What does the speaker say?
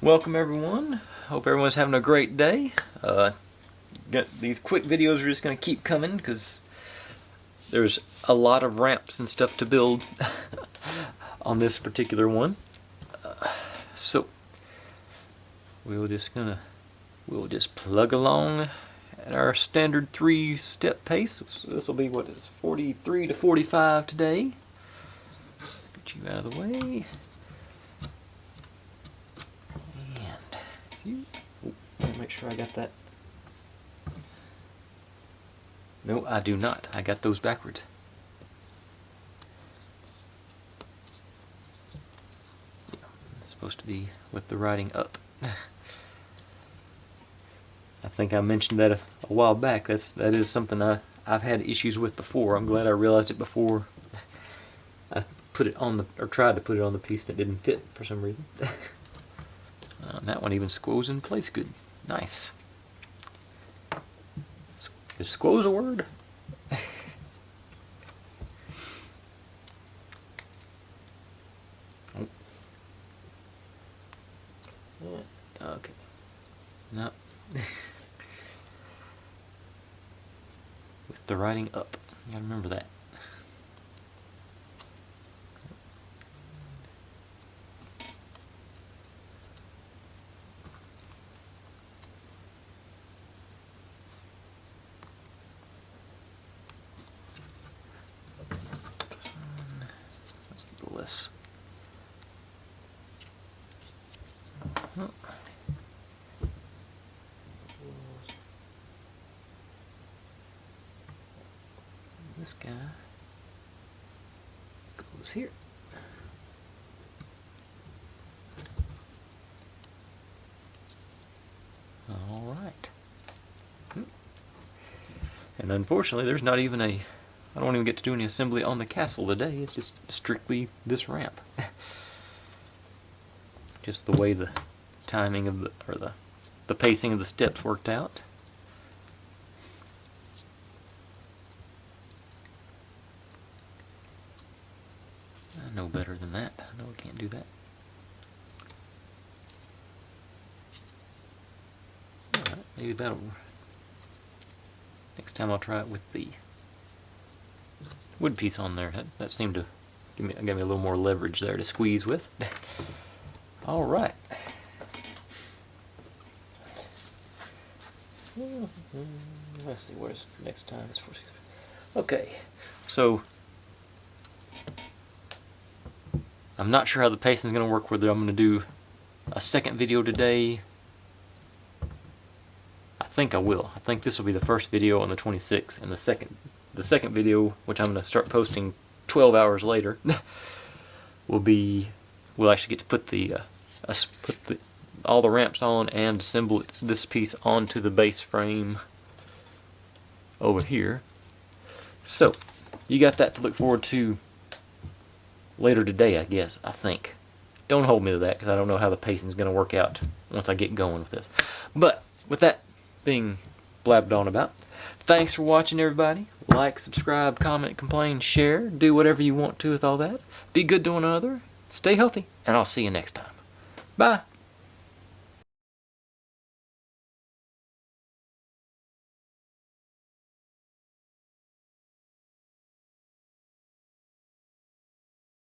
Welcome everyone. Hope everyone's having a great day. These quick videos are just going to keep coming because there's a lot of ramps and stuff to build on this particular one. So we'll just plug along at our standard 3-step pace. This will be what is 43 to 45 today. Get you out of the way. Let me make sure I got that. No, I do not. I got those backwards. Yeah, it's supposed to be with the writing up. I think I mentioned that a while back. That is something I've had issues with before. I'm glad I realized it before I put it on tried to put it on the piece and it didn't fit for some reason. That one even squoze in place good. Nice. Is squoze a word? Oh. Yeah, okay. No. With the writing up. You gotta remember that. This. This guy goes here. All right. And unfortunately, there's not even I don't even get to do any assembly on the castle today. It's just strictly this ramp. Just the way the timing of the pacing of the steps worked out. I know better than that. I know I can't do that. Alright, maybe that'll... Next time I'll try it with the wood piece on there. That seemed to give me a little more leverage there to squeeze with. All right. Let's see where's next time is 46. Okay, so I'm not sure how the pacing is going to work. Whether I'm going to do a second video today. I think I will. I think this will be the first video on the 26th, and the second video, which I'm going to start posting 12 hours later, we'll actually get to put all the ramps on and assemble this piece onto the base frame over here. So you got that to look forward to later today, I guess. I think. Don't hold me to that because I don't know how the pacing is going to work out once I get going with this. But with that being blabbed on about, thanks for watching, everybody. Like, subscribe, comment, complain, share. Do whatever you want to with all that. Be good to one another. Stay healthy. And I'll see you next time. Bye.